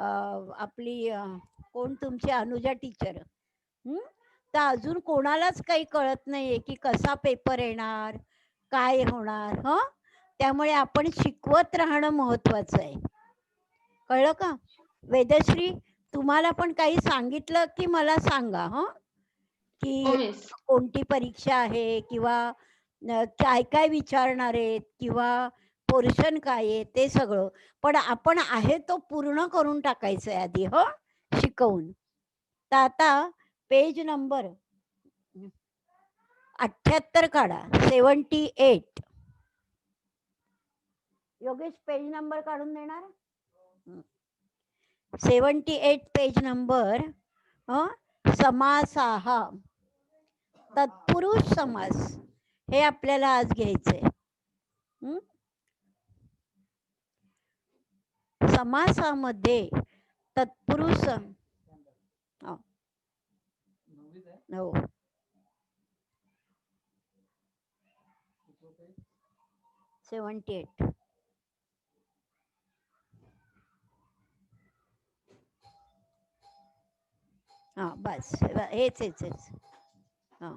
आपली कोण तुमची अनुजा टीचर. तर अजून कोणालाच काही कळत नाहीये की कसा पेपर येणार, काय होणार हं. त्यामुळे आपण शिकवत राहणं महत्वाचं आहे. कळलं का? वेदश्री, तुम्हाला पण काही सांगितलं की मला सांगा हं, हो की मिस. कोणती परीक्षा आहे किंवा काय-काय विचारणार आहेत किंवा पोर्शन काय आहे ते सगळं. पण आपण आहे तो पूर्ण करून टाकायचं आहे आधी हं, शिकवून. तर आता पेज नंबर 78 काढा. 78. योगेश पेज नंबर काढून देणार? 78 पेज नंबर. हं, समासाः. तत्पुरुष समास हे आपल्याला आज घ्यायचंय. समासामध्ये तत्पुरुष हो. 78. हां, बस हेच. हां.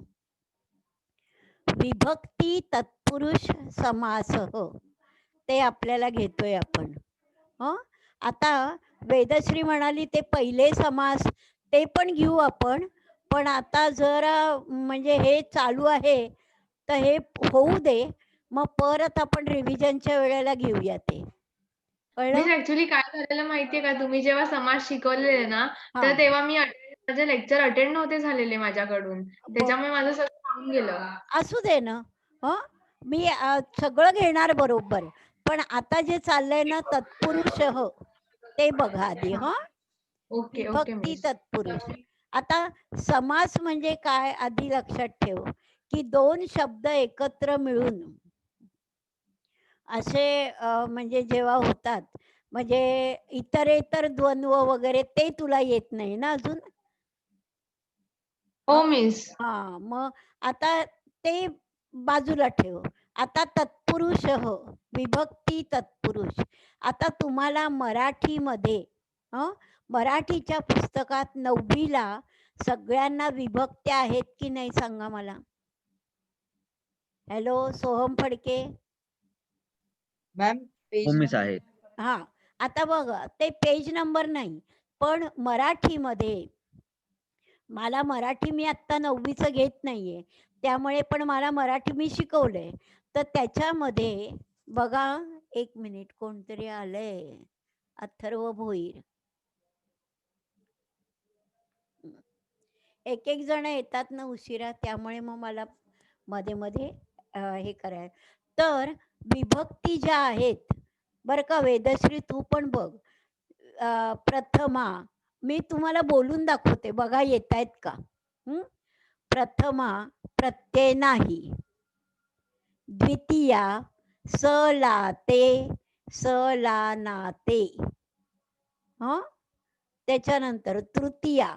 विभक्ती तत्पुरुष समासः ते आपल्याला घेतोय आपण. हं. आता वेदश्री म्हणाली ते पहिले समास ते पण घेऊ आपण. पण आता जरा म्हणजे हे चालू आहे, तर हे होऊ दे. मग परत आपण रिव्हिजनच्या वेळेला घेऊया ते. मिस कळलं? ॲक्चुअली काय झालेलं माहितीये का, तुम्ही जेव्हा समाज शिकवलेले ना, तर हां. तेव्हा माझे लेक्चर अटेंड नव्हते झालेले माझ्याकडून. त्याच्यामुळे माझं सगळं राहून गेलं. असू दे ना. हं. मी सगळं घेणार बरोबर. पण आता जे चाललंय ना तत्पुरुषः ते बघा आधी हं. ओके, ओके विभक्ती मिस. तत्पुरुष. आता समास म्हणजे काय आधी लक्षात ठेव, की 2 शब्द एकत्र मिळून असे म्हणजे जेव्हा होतात, म्हणजे इतरेतर द्वंद्व वगैरे ते तुला येत नाही ना अजून? हो हं. मिस. हां, मग आता ते बाजूला ठेव. आता तत्पुरुषः, विभक्ती तत्पुरुष. आता तुम्हाला मराठीमध्ये हं, मराठीच्या पुस्तकात 9वी ला सगळ्यांना विभक्त्या आहेत की नाही सांगा मला? हॅलो, सोहम फडके? मॅम हो पेज मिस नंबर आहेत. हां, आता बघा ते पेज नंबर नाही, पण मराठीमध्ये मला मराठी मी आत्ता 9वीचं घेत नाहीये. त्यामुळे पण मला मराठी मी शिकवलंय. तर त्याच्यामध्ये बघा, 1 मिनिट कोणतरी आलंय. अथर्व भोईर. एक-एक जण येतात ना उशिरा, त्यामुळे मग मला मध्ये-मध्ये हे करायला. तर विभक्ती ज्या आहेत, बरं का वेदश्री तू पण बघ. प्रथमा, मी तुम्हाला बोलून दाखवते बघा येतायत का? हं. प्रथमा प्रत्यय नाही. द्वितीया सलाते, सलानाते. हं. त्याच्यानंतर तृतीया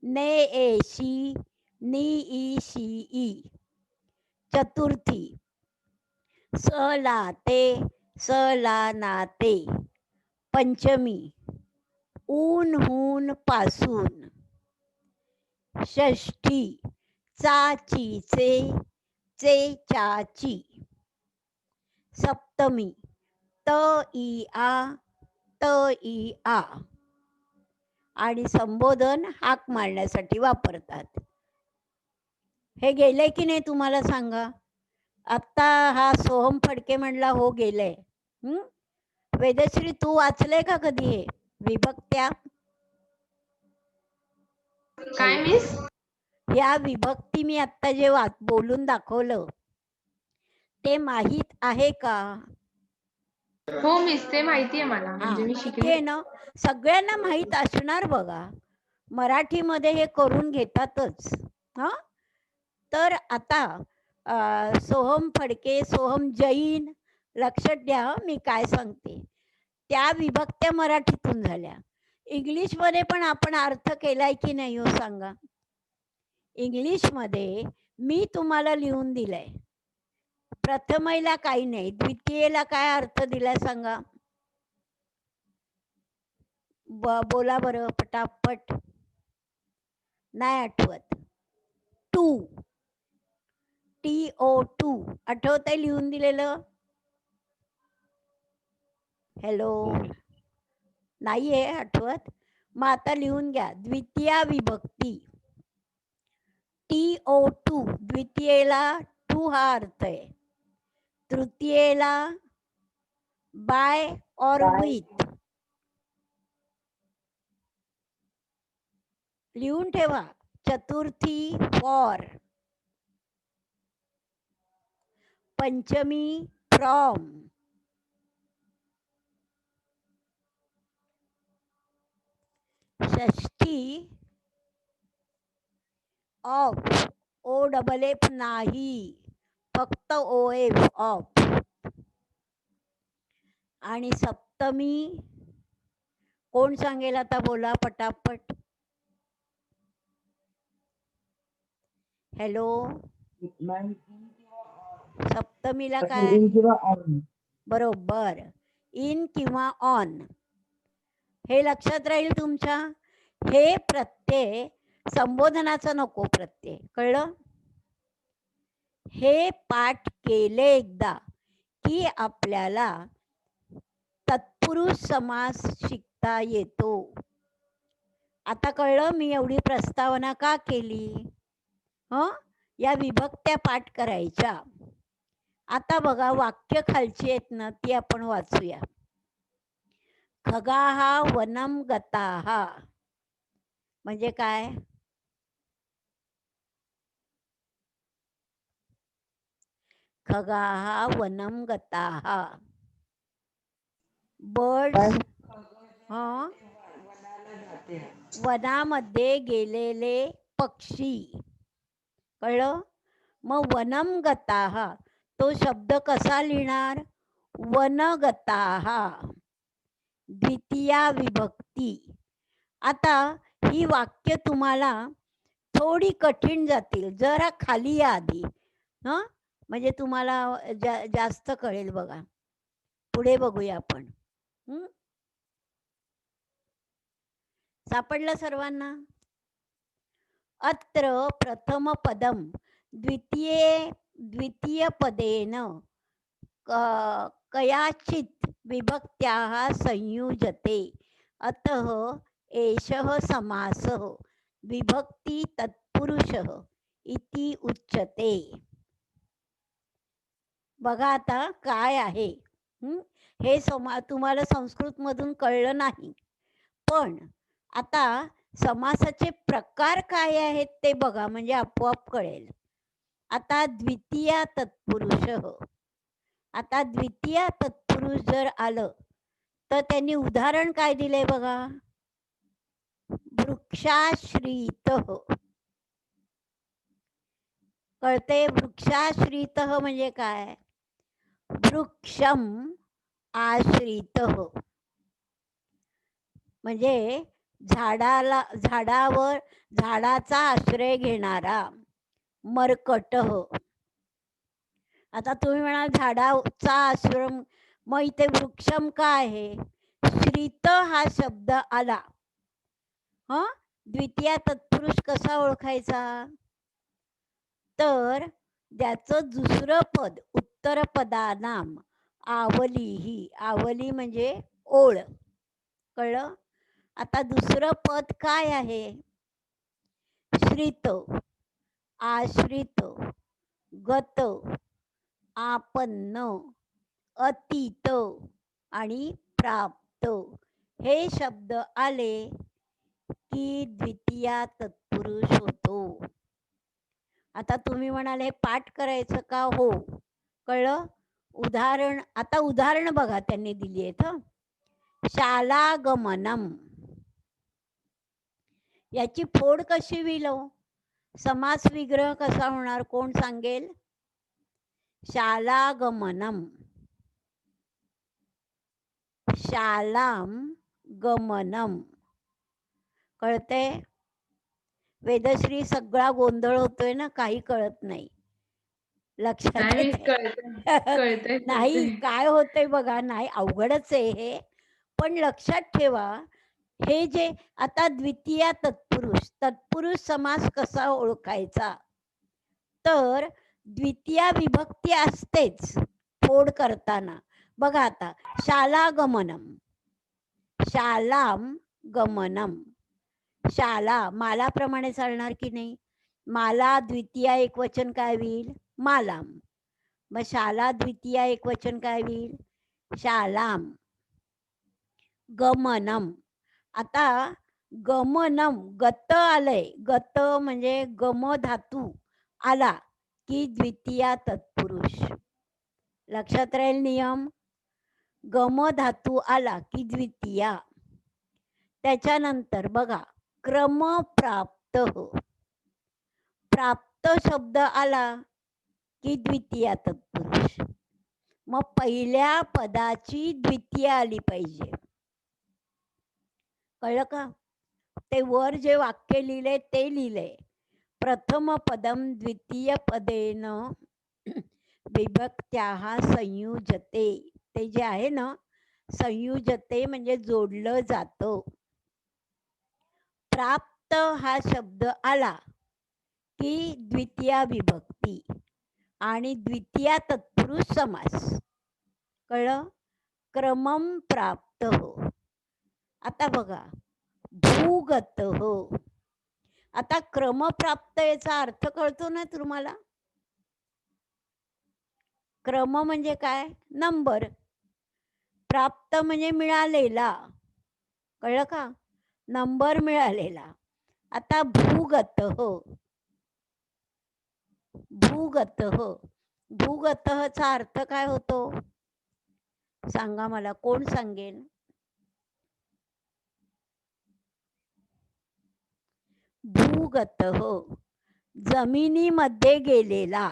नेएशी, निईशिई. चतुर्थी सलाते, सलानाते. पंचमी ऊन पासून. षष्ठी चाचीचे, चे चाची. सप्तमी त ई आ, त ई आ. आणि संबोधन हाक मारण्यासाठी वापरतात. हे गेलंय की नाही तुम्हाला सांगा? आत्ता हा सोहम फडके म्हणला हो गेलंय. वेदश्री तू वाचलंय का कधी हे विभक्त्या? काय मिस? या विभक्ती मी आत्ता जे बोलून दाखवलं, ते माहीत आहे का? हो मिस, ते माहिती आहे मला. म्हणजे हां, मी माहिती शिकली. आहे ना? सगळ्यांना माहीत असणार बघा. मराठीमध्ये हे करून घेतातच. हां? तर आता सोहम फडके, सोहम जैन लक्षात द्या हं, मी काय सांगते. त्या विभक्त्या मराठीतून झाल्या. इंग्लिशमध्ये पण आपण अर्थ केलाय की नाही हो सांगा? इंग्लिशमध्ये मी तुम्हाला लिहून दिलंय. प्रथमेला काही नाही, द्वितीयेला काय अर्थ दिलाय सांगा? बोला बरं पटापट. नाही आठवत. टू, TO2 आठवतंय लिहून दिलेलं? हॅलो, नाहीये आठवत? मग आता लिहून घ्या. द्वितीया विभक्ती TO2, द्वितीयेला टू हा अर्थ आहे. तृतीयेला बाय और विथ. लिहून ठेवा. चतुर्थी फॉर. पंचमी फ्रॉम. षष्ठी ऑफ. OFF नाही, फक्त OF ऑफ. आणि सप्तमी कोण सांगेल आता? बोला पटापट. हॅलो, मॅम सप्तमीला काय? इन किंवा ऑन. बरोबर, इन किंवा ऑन. हे लक्षात राहील तुमच्या. हे प्रत्यय संबोधनाचा नको प्रत्यय, कळलं? हे पाठ केले एकदा की आपल्याला तत्पुरुष समास शिकता येतो. आता कळलं मी एवढी प्रस्तावना का केली? या विभक्त्या पाठ करायच्या. आता बघा वाक्य खालची आहेत ना, ती आपण वाचूया. खगाः वनं गताः म्हणजे काय? खगाः वनं गताः. बर्ड्स वनामध्ये गेलेले पक्षी, कळलं? मग वनं गताः तो शब्द कसा लिहिणार? वनगताः, द्वितीया विभक्ती. आता ही वाक्य तुम्हाला थोडी कठीण जातील, जरा खाली या आधी, म्हणजे तुम्हाला जास्त कळेल. बघा पुढे बघूया आपण. सापडलं सर्वांना? अत्र प्रथम पदम द्वितीय पदेन कयाचित विभक्त्याः संयुज्यते, अतः एषः समासः विभक्ती तत्पुरुषः इति उच्यते. बघा आता काय आहे. हे तुम्हाला संस्कृत मधून कळलं नाही, पण आता समासाचे प्रकार काय आहेत ते बघा, म्हणजे आपोआप कळेल. आता द्वितीया तत्पुरुष. आता द्वितीया तत्पुरुष जर आलं तर त्यांनी उदाहरण काय दिलंय बघा. वृक्षाश्रित. कळते? वृक्षाश्रित म्हणजे काय? वृक्षम आश्रित म्हणजे झाडावर झाडाचा आश्रय घेणारा, मरकट. आता तुम्ही म्हणाल झाडाचा आश्रम, मग इथे वृक्षम का आहे? श्रित हा शब्द आला. द्वितीय तत्पुरुष कसा ओळखायचा? तर त्याचं दुसरं पद उत्तर पदानाम आवली ही. आवली म्हणजे ओळ, कळलं? आता दुसरं पद काय आहे? श्रित, आश्रित, गत, आपन्न, अतीत आणि प्राप्त हे शब्द आले की द्वितीया तत्पुरुष होतो. आता तुम्ही म्हणाले हे पाठ करायचं का? हो, कळलं? उदाहरण, आता उदाहरण बघा त्यांनी दिली आहेत. शालागमनम, याची फोड कशी होईल? समास विग्रह कसा होणार? कोण सांगेल? शालागमनम, शालाम गमनम. कळते? वेदश्री सगळा गोंधळ होतोय ना, काही कळत नाही. लक्षात नाही येते? नाही, काय होतंय बघा. नाही, अवघडच आहे हे, पण लक्षात ठेवा हे जे आता द्वितीया तत्पुरुष समास कसा ओळखायचा, तर द्वितीया विभक्ती असतेच फोड करताना. बघा आता, शालागमनम, शालाम गमनम, शाला मालाप्रमाणे चालणार की नाही? माला द्वितीया एकवचन काय होईल? मालाम. मग शाला द्वितीया एकवचन काय होईल? शालाम. गमनम, आता गमनम गत आलंय, गत म्हणजे गम धातू आला की द्वितीया तत्पुरुष. लक्षात राहील नियम. गम धातू आला की द्वितीया. त्याच्यानंतर बघा, क्रम प्राप्त हो, प्राप्त शब्द आला की द्वितीया तत्पुरुष. मग पहिल्या पदाची द्वितीया आली पाहिजे. कळलं का? ते वर जे वाक्य लिहिले ते लिहिले, प्रथम पदम द्वितीय पदेन विभक्त्याः संयुजते. ते जे आहे ना, संयुजते म्हणजे जोडलं जातं. प्राप्त हा शब्द आला की द्वितीया विभक्ती आणि द्वितीया तत्पुरुष समास. कळलं? क्रमम प्राप्त हो. आता बघा, भूगत हो. आता क्रमप्राप्त याचा अर्थ कळतो ना तुम्हाला? क्रम म्हणजे काय? नंबर. प्राप्त म्हणजे मिळालेला. कळलं का? नंबर मिळालेला. आता भूगत हो, भूगत हो, भूगत चा अर्थ काय होतो? सांगा मला, कोण सांगेल? भूगत हो, जमिनीमध्ये गेलेला.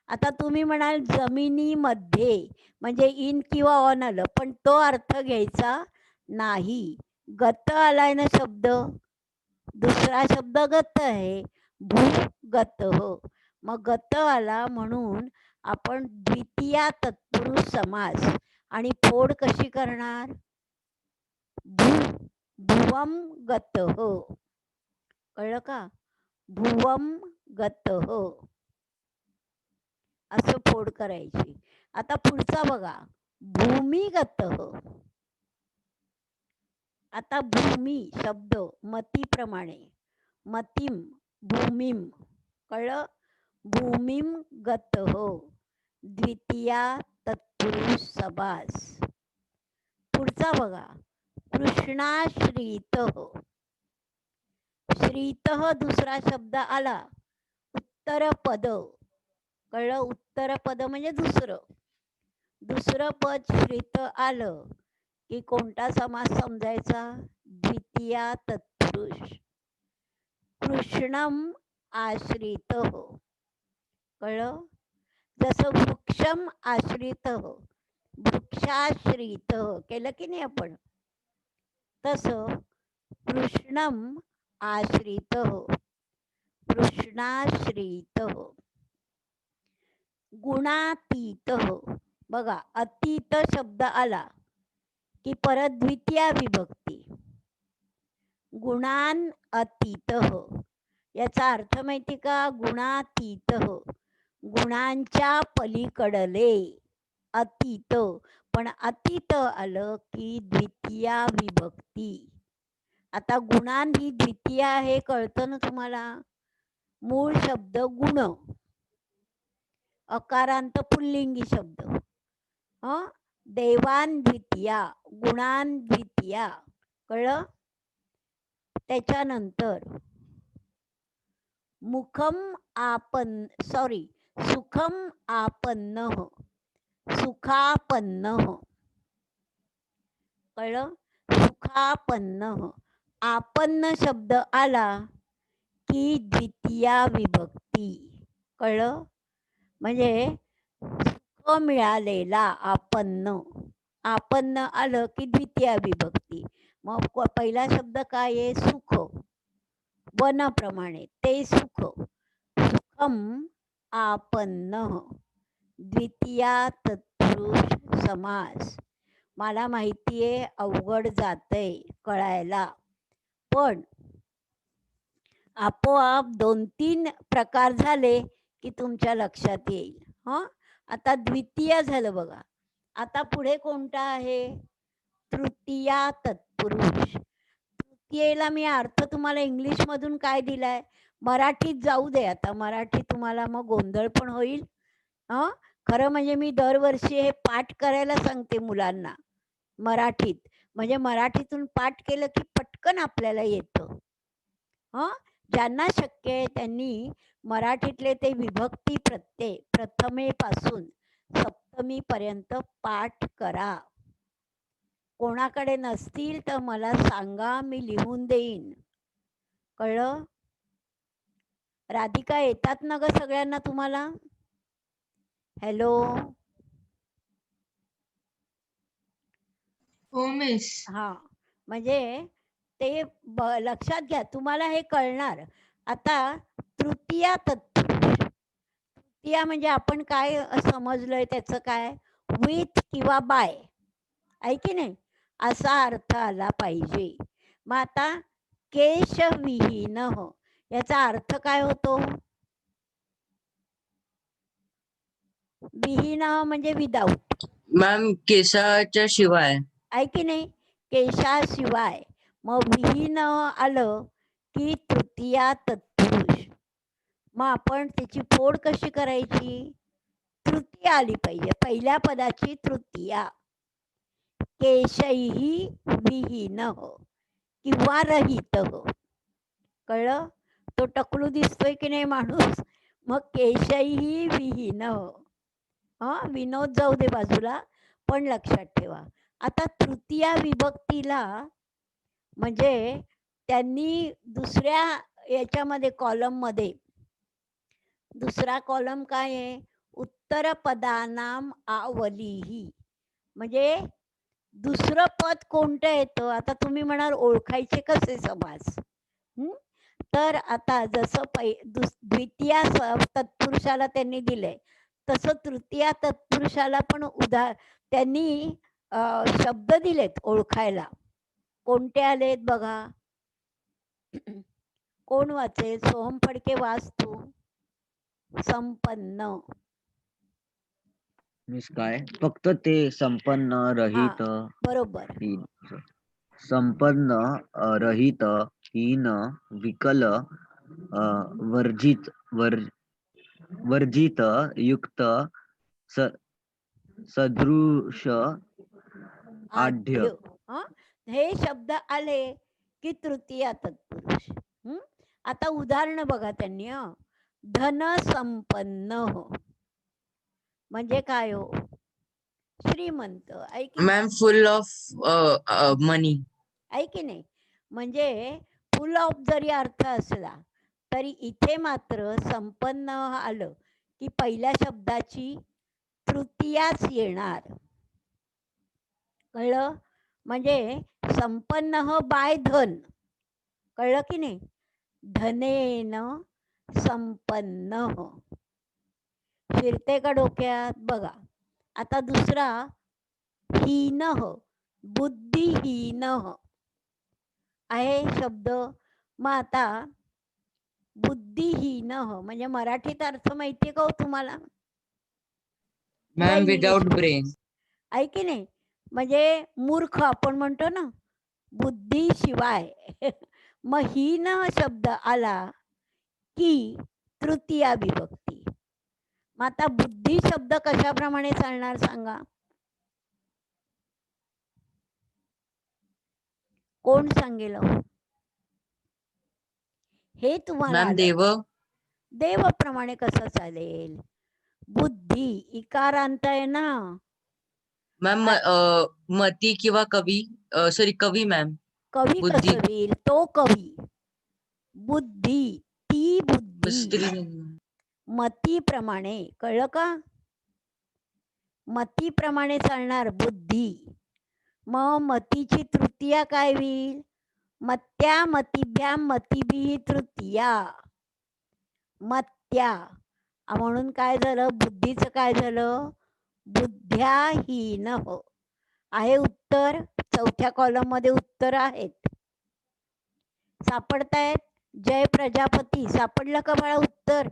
आता तुम्ही म्हणाल जमिनीमध्ये म्हणजे इन किंवा ऑन आलं, पण तो अर्थ घ्यायचा नाही. गत आलाय ना शब्द, दुसरा शब्द गत आहे, भूगत हो. मग गत आला म्हणून आपण द्वितीया तत्पुरुष समास. आणि फोड कशी करणार? भुवम गत हो. कळलं का? भुवम गत हो, असं फोड करायची. आता पुढचा बघा, भूमिगत हो. आता भूमी शब्द मतीप्रमाणे, मतीम भूमीम. कळलं? भूमीम गत हो, द्वितीया तत्पुरुष समास. पुढचा बघा, कृष्णाश्रित हो. श्रीत दुसरा शब्द आला, उत्तर पद. कळलं? उत्तर पद म्हणजे दुसरं पद श्रित आलं की कोणता समास समजायचा? द्वितीया तत्पुरुष. कृष्णम आश्रित हो. कळलं? जसं वृक्षम आश्रित हो, वृक्षाश्रित हो केलं की नाही आपण, तसं कृष्णम आश्रित हो, कृष्णाश्रित हो. गुणातीत हो. बघा, अतीत शब्द आला की परत द्वितीया विभक्ती. गुणान अतीत हो. याचा अर्थ माहिती का? गुणातीत हो, गुणांच्या पलीकडले. अतीत, पण अतीत आलं की द्वितीया विभक्ती. आता गुणान ही द्वितीया हे कळतं ना तुम्हाला? मूळ शब्द गुण, अकारांत पुल्लिंगी शब्द. देवान द्वितीया, गुणान द्वितीया. कळलं? त्याच्यानंतर सुखम आपन्न हो, सुखापन्न हो. कळलं? सुखापन्न हो. आपन्न शब्द आला की द्वितीया विभक्ती. कळलं? म्हणजे सुख मिळालेला आपन्न. आपन्न आलं की द्वितीया विभक्ती. मग पहिला शब्द काय आहे? सुख. वनाप्रमाणे ते सुख. सुखम आपन्न, द्वितीया तत्पुरुष समास. मला माहितीये अवघड जातंय, कळायला. पण आपोआप 2-3 प्रकार झाले की तुमच्या लक्षात येईल. हं. आता द्वितीय झालं बघा. आता पुढे कोणता आहे? तृतीया तत्पुरुष. तृतीयेला मी अर्थ तुम्हाला इंग्लिशमधून काय दिलाय? मराठीत जाऊ दे आता. मराठी तुम्हाला मग गोंधळ पण होईल. हं. खरं म्हणजे मी दरवर्षी हे पाठ करायला सांगते मुलांना मराठीत. म्हणजे मराठीतून पाठ केलं की पटकन आपल्याला येतं. हं. ज्यांना शक्य आहे त्यांनी मराठीतले ते विभक्ती प्रत्यय प्रथमेपासून सप्तमीपर्यंत पाठ करा. कोणाकडे नसतील तर मला सांगा, मी लिहून देईन. कळलं? राधिका येतात ना गं सगळ्यांना तुम्हाला? हॅलो? हो मिस. हां. म्हणजे ते लक्षात घ्या, तुम्हाला हे कळणार. आता तृतीया तत्पुरुष. तृतीया म्हणजे आपण काय समजलोय त्याचं काय? विथ किंवा बाय. आहे की नाही? असा अर्थ आला पाहिजे. मग आता केशविहीनः याचा अर्थ काय होतो? विहीनः म्हणजे विदाऊट. मॅम केसाच्या शिवाय. आहे की नाही? केशाशिवाय. मग विहीन आलं की तृतीया तत्पुरुष. मग आपण त्याची फोड कशी करायची? तृतीया आली पाहिजे. पहिल्या पदाची तृतीया. केशैः विहीनः किंवा रहितः. कळलं? तो टकलू दिसतोय की नाही माणूस? मग केशैः विहीनः. हां, विनोद जाऊ दे बाजूला, पण लक्षात ठेवा. आता तृतीया विभक्तीला म्हणजे त्यांनी दुसऱ्या याच्यामध्ये कॉलममध्ये दुसरा कॉलम काय आहे? उत्तरपदानाम आवलीही. म्हणजे दुसरं पद कोणतं येतं? आता तुम्ही म्हणाल ओळखायचे कसे समास? हं? तर आता जसं द्वितीया तत्पुरुषाला त्यांनी दिलंय, तसं तृतीया तत्पुरुषाला पण त्यांनी शब्द दिलेत ओळखायला. कोणते आलेत बघा? कोण वाचेल? सोहम फडके वाच तू. संपन्न. मिस काय फक्त ते संपन्न रहित बरोबर. हीन. संपन्न रहित हीन विकल वर्जित वर्जित युक्त सदृश आढ्य. हं? हे शब्द आले की तृतीया तत्पुरुष. हं? आता उदाहरण बघा त्यांनी. धनसंपन्न म्हणजे काय हो? श्रीमंत. आहे की नाही? मॅम फुल ऑफ मनी. आहे की नाही? म्हणजे फुल ऑफ जरी अर्थ असला तरी इथे मात्र संपन्न आलं की पहिल्या शब्दाची तृतीयाच येणार. कळलं? म्हणजे संपन्न बाय धन. कळलं की नाही? धनेन संपन्न. फिरते का डोक्यात? बघा. आता दुसरा हीन, बुद्धिहीन आहे शब्द. मग आता बुद्धिहीन म्हणजे मराठीत अर्थ माहितीये का हो तुम्हाला? या मॅम इंग्लिश विदाउट मध्ये. ब्रेन. आहे की नाही? म्हणजे मूर्ख आपण म्हणतो ना, बुद्धीशिवाय. मग हीन शब्द आला की तृतीया विभक्ती. मग आता बुद्धी शब्द कशाप्रमाणे चालणार सांगा? कोण सांगेल हो? हे तुम्हाला मॅम आलं. देव. देवप्रमाणे कसं चालेल? बुद्धी इकारांत आहे ना. मॅम मती किंवा कवी. सॉरी कवी मॅम. कवी बुद्धी. कसं होईल? तो कवी. बुद्धी, ती बुद्धी. मतीप्रमाणे. कळलं का? मतीप्रमाणे चालणार बुद्धी. मग मतीची तृतीया काय होईल? मत्या मतिभ्याम मतिभिः तृतीया. मत्या. म्हणून काय झालं? बुद्धीचं काय झालं? बुद्ध्याहीन आहे उत्तर चौथ्या कॉलम मध्ये उत्तर आहेत. सापडतायत? जय प्रजापती, सापडलं का बाळा उत्तर?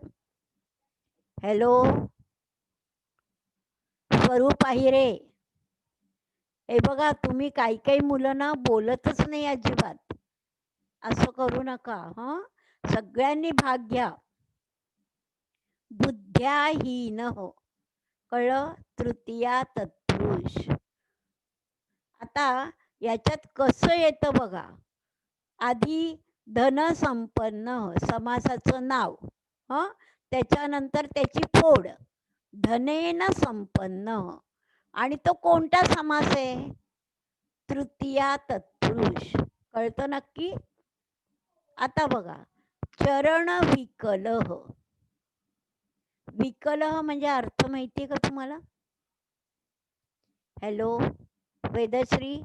हॅलो स्वरूप आहिरे, हे बघा तुम्ही काही मुलं ना बोलतच नाही अजिबात. असं करू नका हं. सगळ्यांनी भाग घ्या. बुद्ध्याहीन हो, कळलं? तृतीया तत्पुरुष. आता याच्यात कसं येतं बघा. आधी धनसंपन्न समासाचं नाव, त्याच्यानंतर त्याची फोड धनेन संपन्न, आणि तो कोणता समास आहे? तृतीया तत्पुरुष. कळतं नक्की? आता बघा, चरण विकलह. विकलह म्हणजे अर्थ माहितीये का तुम्हाला? हॅलो वेदश्री,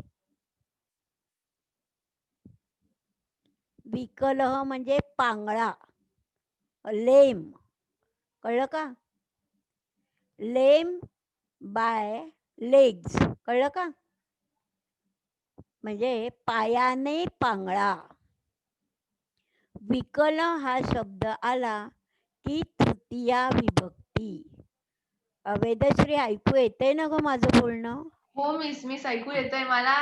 विकलह म्हणजे पांगळा, लेम. कळलं का? लेम बाय लेग्स. कळलं का? म्हणजे पायाने पांगळा. विकल हा शब्द आला की तृतीया विभक्ती. वेदश्री ऐकू येतंय ना ग माझं बोलणं? हो मिस ऐकू येतंय. मला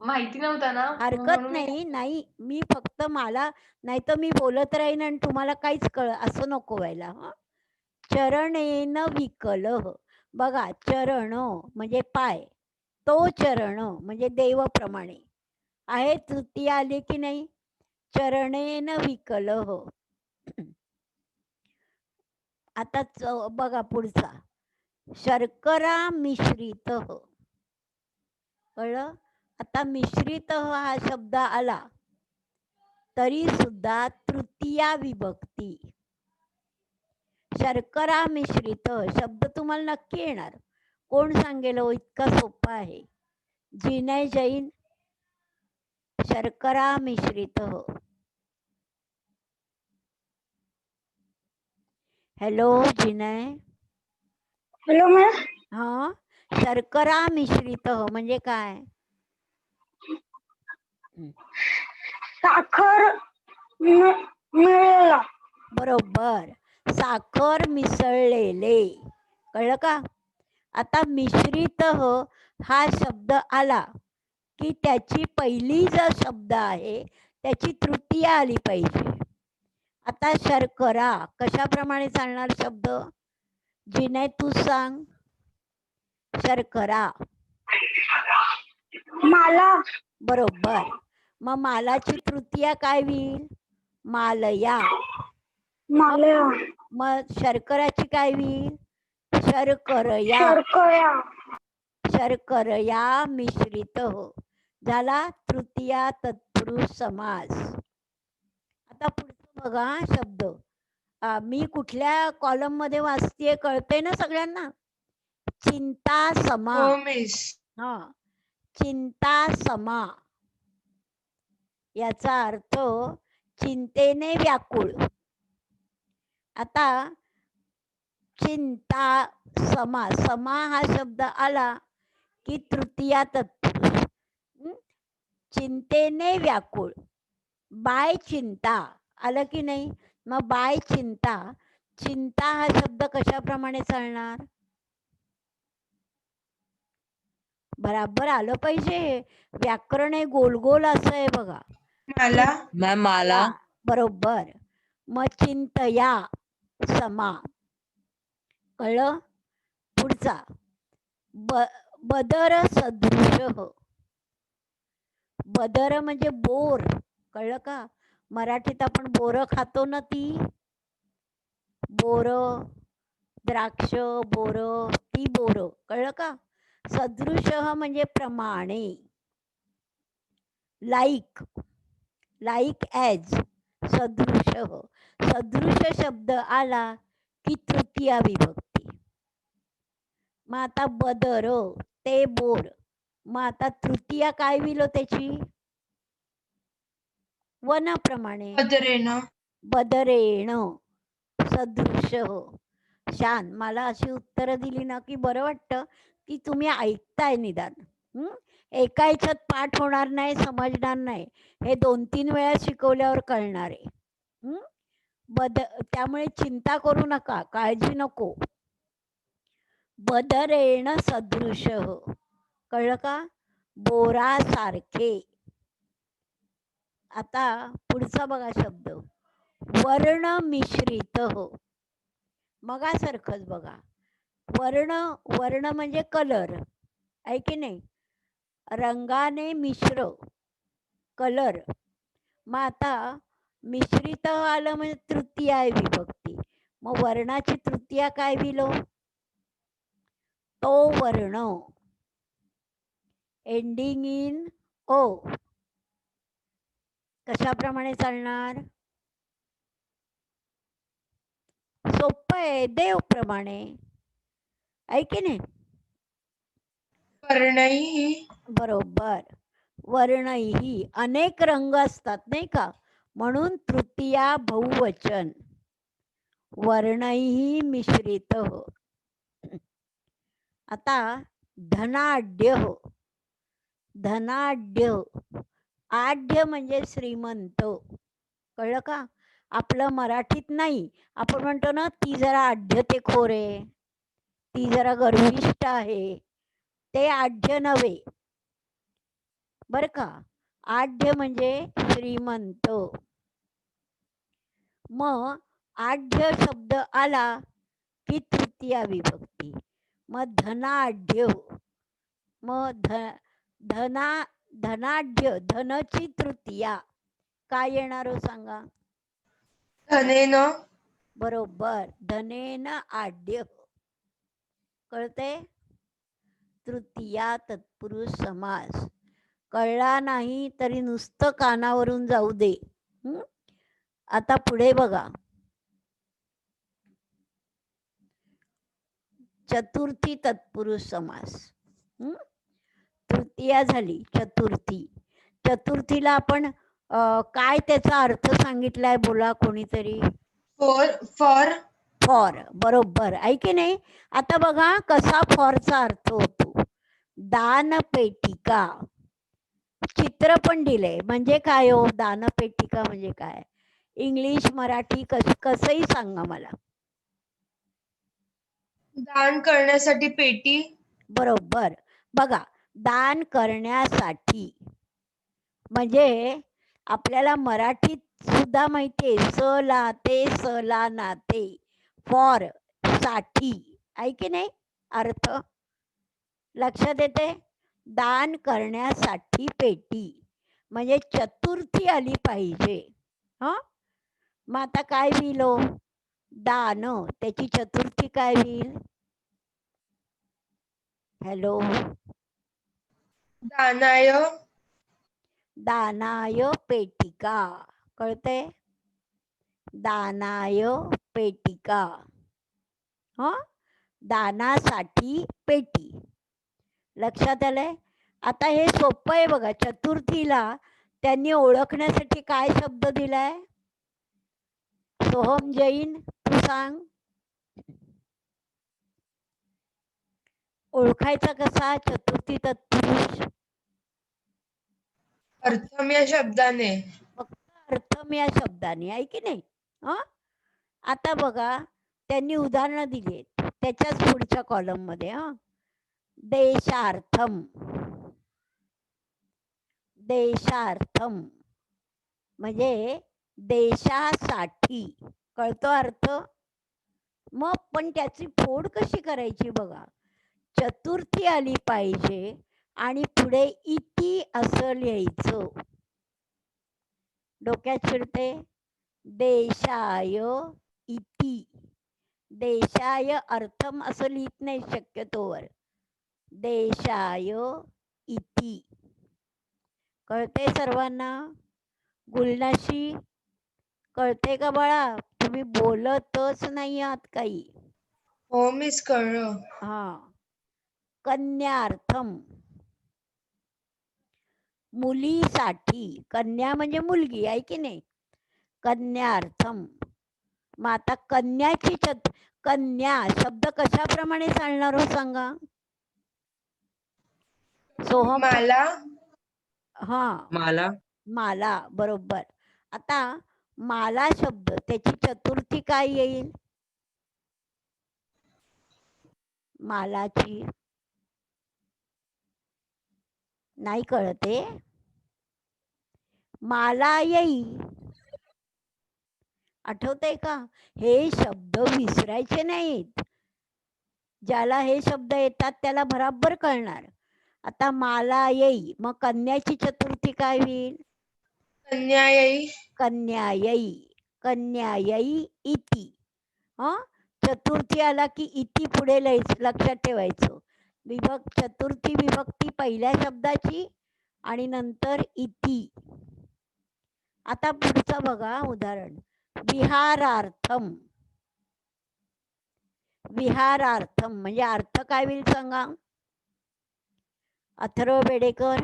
माहिती नव्हतं ना, हरकत म्हणून नाही. नाही, मी फक्त मला, नाही तर मी बोलत राहीन आणि तुम्हाला काहीच असं नको व्हायला. हं. चरणेन विकलह. बघा, चरण म्हणजे पाय, तो चरण म्हणजे देवाप्रमाणे आहे. तृतीया आली की नाही? चरणेन विकलह. आता बघा पुढचा, शर्करा मिश्रित. कळलं? आता मिश्रित हा शब्द आला तरी सुद्धा तृतीया विभक्ती. शर्करा मिश्रित शब्द तुम्हाला नक्की येणार. कोण सांगेल हो? इतका सोपा आहे. जिनय जैन, शर्करा मिश्रित. हॅलो जिनय. Hello ma'am. हा, शर्करा मिश्रित म्हणजे काय? साखर मिळेला. बरोबर, साखर मिसळलेले. कळलं का? आता मिश्रित हा शब्द आला की त्याची पहिली जो शब्द आहे त्याची तृतीया आली पाहिजे. आता शर्करा कशाप्रमाणे चालणार शब्द? जिने तू सांग. शर्करा माला. बरोबर. मग मालाची तृतीया काय होईल? मालया. मालया. मग शर्कराची काय होईल? शर्करया. शर्करा. शर्करया मिश्रित झाला तृतीया तत्पुरुष समास. आता पुढचं बघा शब्द. मी कुठल्या कॉलम मध्ये वाचतेय कळते ना सगळ्यांना? चिंता समा. हो मिस. हा, चिंता समा याचा अर्थ चिंतेने व्याकुळ. आता चिंता समा, समा हा शब्द आला की तृतीया तत्पुरुष. चिंतेने व्याकुळ. बाय चिंता आलं की नाही? मग बाय चिंता, चिंता हा शब्द कशाप्रमाणे चालणार? बराबर आलं पाहिजे. व्याकरण हे गोल गोल असं आहे बघा. मला मॅम मला बरोबर. मग चिंतया समा. कळलं? पुढचा, बदर सदृश. बदर म्हणजे बोर. कळलं का? मराठीत आपण बोरं खातो ना, ती बोर, द्राक्ष बोर, ती बोर. कळलं का? सदृश म्हणजे प्रमाणे, लाईक, लाईक ॲज. सदृश, सदृश शब्द आला की तृतीया विभक्ती. मग आता बदर ते बोर. मग आता तृतीया काय होईल त्याची? वनाप्रमाणे. बदरेण सदृश. छान. मला अशी उत्तरं दिली ना की बरं वाटतं की तुम्ही ऐकताय निदान. एका ह्याच्यात पाठ होणार नाही, समजणार नाही. हे 2-3 वेळा शिकवल्यावर कळणार आहे. हं? त्यामुळे चिंता करू नका, काळजी नको. बदरेण सदृश, कळलं का? बोरासारखे. आता पुढचा बघा शब्द, वर्ण मिश्रित. मगासारखंच बघा, वर्ण म्हणजे कलर, आहे की नाही? रंगाने मिश्र, कलर. मग आता मिश्रित आलं म्हणजे तृतीय आहे विभक्ती. मग वर्णाची तृतीया काय विलो? तो वर्ण एंडिंग इन ओ. कशाप्रमाणे चालणार? सोपं आहे, देवप्रमाणे, आहे की नाही? वर्णैः बरोबर. वर्णही अनेक रंग असतात नाही का, म्हणून तृतीया बहुवचन. वर्णही मिश्रित. आता धनाढ्य. धनाढ्य, आढ्य म्हणजे श्रीमंत, कळलं का? आपलं मराठीत नाही, आपण म्हणतो ना ती जरा आढ्यतेखोर आहे, ती जरा गर्विष्ठ आहे, ते आढ्य नव्हे बर का. आढ्य म्हणजे श्रीमंत. मग आढ्य शब्द आला की तृतीया विभक्ती. मग धनाढ्य, मग धनाढ्य, धनची तृतीया काय येणार हो सांगा? धनेन बरोबर, धनेन आढ्य. कळते? तृतीया तत्पुरुष समास. कळला नाही तरी नुसतं कानावरून जाऊ दे. आता पुढे बघा, चतुर्थी तत्पुरुष समास. तृतीया झाली, चतुर्थी. चतुर्थीला आपण काय त्याचा अर्थ सांगितलाय बोला कोणीतरी? फॉर फॉर, बरोबर, आहे की नाही? आता बघा कसा फॉरचा अर्थ होतो. दानपेटिका. चित्र पण दिलंय, म्हणजे काय हो दानपेटिका म्हणजे काय? इंग्लिश मराठी कसंही सांगा मला. दान करण्यासाठी पेटी. बरोबर. बघा, दान करण्यासाठी म्हणजे आपल्याला मराठीत सुद्धा माहितीये, स लाते स ला नाते, फॉर साठी, आहे की नाही अर्थ? लक्षात येते? दान करण्यासाठी पेटी म्हणजे चतुर्थी आली पाहिजे. हा, मग आता काय होईल हो? दान, त्याची चतुर्थी काय होईल? हॅलो, दानाय दानाय पेटिका. कळते? दानाय पेटिका. हा, दानासाठी पेटी. लक्षात आलंय? आता हे सोपं आहे बघा. चतुर्थीला त्यांनी ओळखण्यासाठी काय शब्द दिलाय? सोहम जैन, तू सांग. ओळखायचा कसा चतुर्थी तत्पुरुष? अर्थम या शब्दाने. फक्त अर्थम या शब्दाने, आहे की नाही? आता बघा, त्यांनी उदाहरणं दिली त्याच्याच पुढच्या कॉलम मध्ये. देशार्थम. देशार्थम म्हणजे देशासाठी. कळतो अर्थ? मग पण त्याची फोड कशी करायची बघा. चतुर्थी आली पाहिजे आणि पुढे इति असं लिहायचं. डोक्यात शिरते? देशाय इति. देशाय अर्थम असं लिहित नाही शक्यतोवर. देशाय इति. कळते सर्वांना? गुलनाशी कळते का बाळा? तुम्ही बोलतच नाही आहात काही. हो मिस कळलं. हा, कन्यार्थम मुलीसाठी. कन्या म्हणजे मुलगी, आहे की नाही? कन्यार्थम. मग आता कन्याची कन्या शब्द कशाप्रमाणे चालणार हो सांगा? सोहम माला, हा माला, माला बरोबर. आता माला शब्द त्याची चतुर्थी काय येईल? मालाची नाही कळते. माला येई. आठवतंय का? हे शब्द विसरायचे नाहीत. ज्याला हे शब्द येतात त्याला बराबर कळणार. आता माला येई, मग कन्याची चतुर्थी काय होईल? कन्यायी, कन्यायई. कन्यायई इति. चतुर्थी आला की इति पुढे लक्षात ठेवायचं. चतुर्थी विभक्ती पहिल्या शब्दाची आणि नंतर इति. आता पुढचं बघा उदाहरण. विहारार्थम. विहारार्थम म्हणजे अर्थ काय होईल सांगा? अथर्व बेडेकर.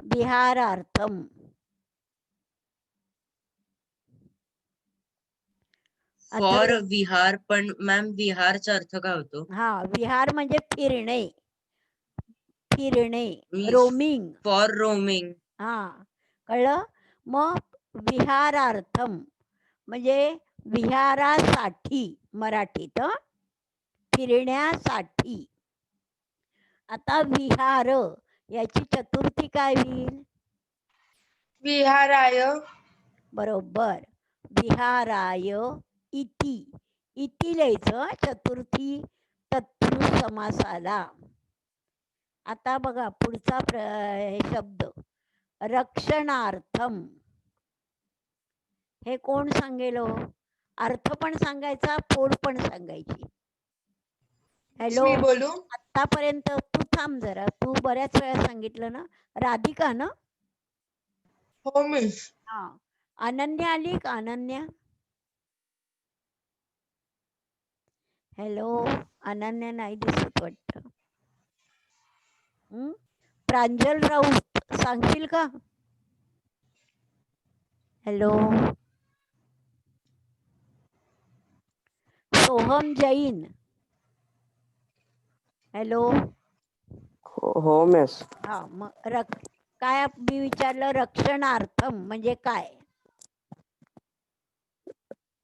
विहारार्थम. फॉर विहार. पण मॅम विहारचा अर्थ काय होतो? हा, विहार म्हणजे फिरणे. फिरणे, मी- रोमिंग. For roaming. हा, कळलं? मग विहारार्थम म्हणजे विहारासाठी मराठीत, फिरण्यासाठी. आता विहार याची चतुर्थी काय होईल? विहाराय, बरोबर. विहाराय इति. इति लिहायचं चतुर्थी तत्पुरुष समासाला. आता बघा पुढचा शब्द रक्षणार्थम. हे कोण सांगेल? अर्थ पण सांगायचा, फोड पण सांगायची. हॅलो, मी बोलू? आतापर्यंत तू थांब जरा. तू बऱ्याच वेळा सांगितलं ना. राधिका ना? हो मिस. हा. अनन्या आली का? अनन्या? हॅलो, अनन्या नाही दिसत वाटतं. प्रांजल राऊत सांगशील का? हॅलो. सोहम जैन. हॅलो. हो मिस. हा, मग काय मी विचारलं? रक्षणार्थम म्हणजे काय?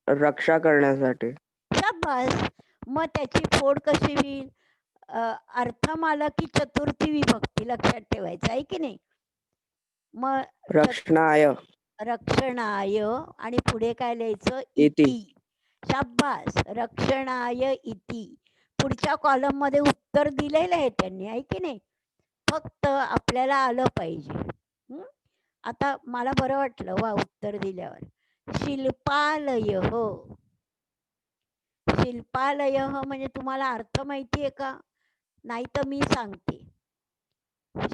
रक्षा करण्यासाठी. शाबास. मग त्याची फोड कशी होईल? अर्थम आला की चतुर्थी विभक्ती लक्षात ठेवायचं आहे की नाही? मग रक्षणाय. रक्षणाय आणि पुढे काय लिहायचं? इति. इति. शाबास. रक्षणाय इति. पुढच्या कॉलम मध्ये उत्तर दिलेलं आहे त्यांनी, आहे की नाही? फक्त आपल्याला आलं पाहिजे. आता मला बरं वाटलं वा उत्तर दिल्यावर. शिल्पालय. शिल्पालय म्हणजे तुम्हाला अर्थ माहितीये का? नाही तर मी सांगते.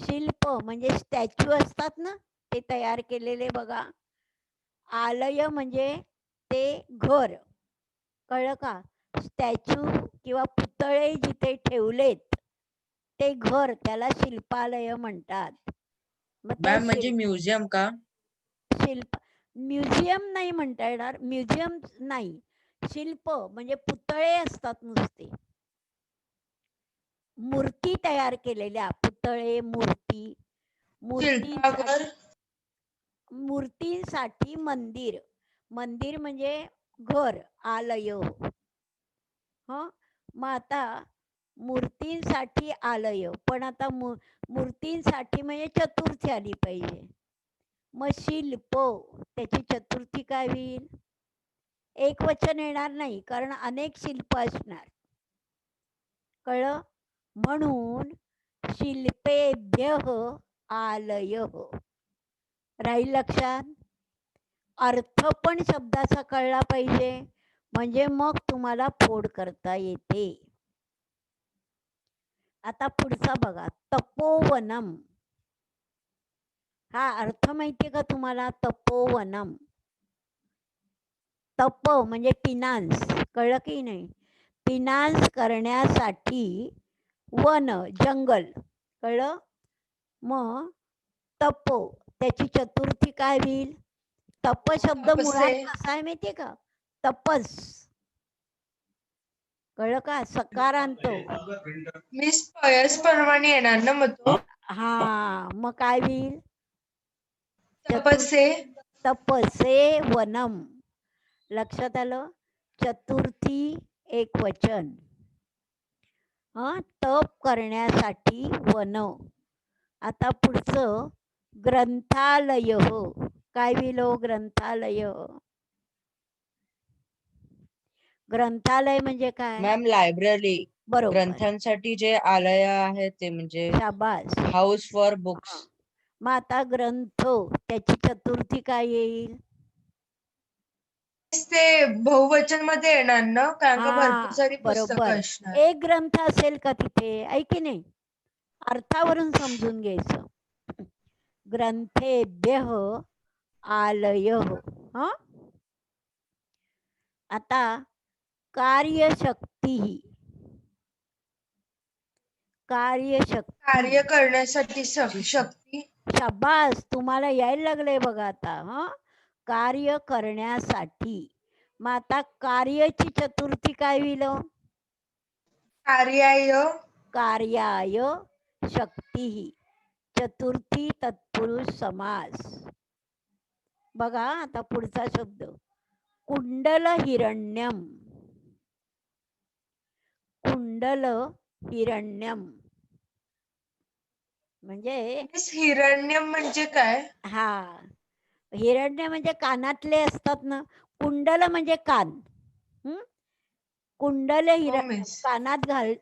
शिल्प म्हणजे स्टॅच्यू असतात ना, ते तयार केलेले बघा. आलय म्हणजे ते घर. कळलं का? स्टॅच्यू किंवा पुतळे जिथे ठेवलेत ते घर, त्याला शिल्पालय म्हणतात. मग त्या मॅम म्हणजे म्युझियम का? म्युझियम नाही म्हणता येणार. म्युझियम नाही. शिल्प म्हणजे पुतळे असतात नुसते. मूर्ती तयार केलेल्या, पुतळे, मूर्ती. शिल्पागर, मूर्तींसाठी मंदिर. मंदिर म्हणजे घर, आलय. मग आता मूर्तींसाठी आलय, पण आता मूर्तींसाठी म्हणजे चतुर्थी आली पाहिजे. मग शिल्प त्याची चतुर्थी काय होईल? एक वचन येणार नाही, कारण अनेक शिल्प असणार. कळलं? म्हणून शिल्पेभ्यः आलय. राहील लक्षात? अर्थ पण शब्दाचा कळला पाहिजे, म्हणजे मग तुम्हाला फोड करता येते. आता पुढचा बघा. तपोवनम. हा अर्थ माहितीये का तुम्हाला? तपोवनम. तप म्हणजे पिनान्स. कळलं की नाही? पिनान्स करण्यासाठी वन, जंगल. कळलं? मग तप त्याची चतुर्थी काय होईल? तप शब्द मुळात तपसे. कसा आहे माहितीये का? तपस. कळलं का? सकार आणतो. मिस परमाने येणार ना मग तो? हा, मग काय होईल? तपसे तपसे वनम. लक्षात आलं? चतुर्थी एक वचन. तप करण्यासाठी वन. आता पुढचं ग्रंथालय. काय होईल हो ग्रंथालय? ग्रंथालय म्हणजे काय? मॅम लायब्ररी बरोबर. ग्रंथांसाठी जे आलय आहे ते म्हणजे शाबास. House for books. मग आता ग्रंथ त्याची चतुर्थी काय येईल? ते बहुवचन मध्ये येणार ना, कारण का हा, भरपूर सारी पुस्तकं बरोबर. असणार. एक ग्रंथ असेल का तिथे? ऐकी नाही, अर्थावरून समजून घ्यायचं. ग्रंथेभ्यः आलय. हा, आता कार्यशक्ती. कार्य करण्यासाठी शक्ती. शाबास, तुम्हाला यायला लागलंय बघा आता. कार्य करण्यासाठी. मग आता कार्यची चतुर्थी काय होईल? कार्याय कार्याय शक्ती. चतुर्थी तत्पुरुष समास. बघा आता पुढचा शब्द कुंडल हिरण्यम. कुंडल हिरण्यम म्हणजे मिस हिरण्यम म्हणजे काय? हा, हिरण्य म्हणजे कानातले असतात ना. कुंडल म्हणजे कान. कुंडल हो हिरण्यम मिस. कानात घाल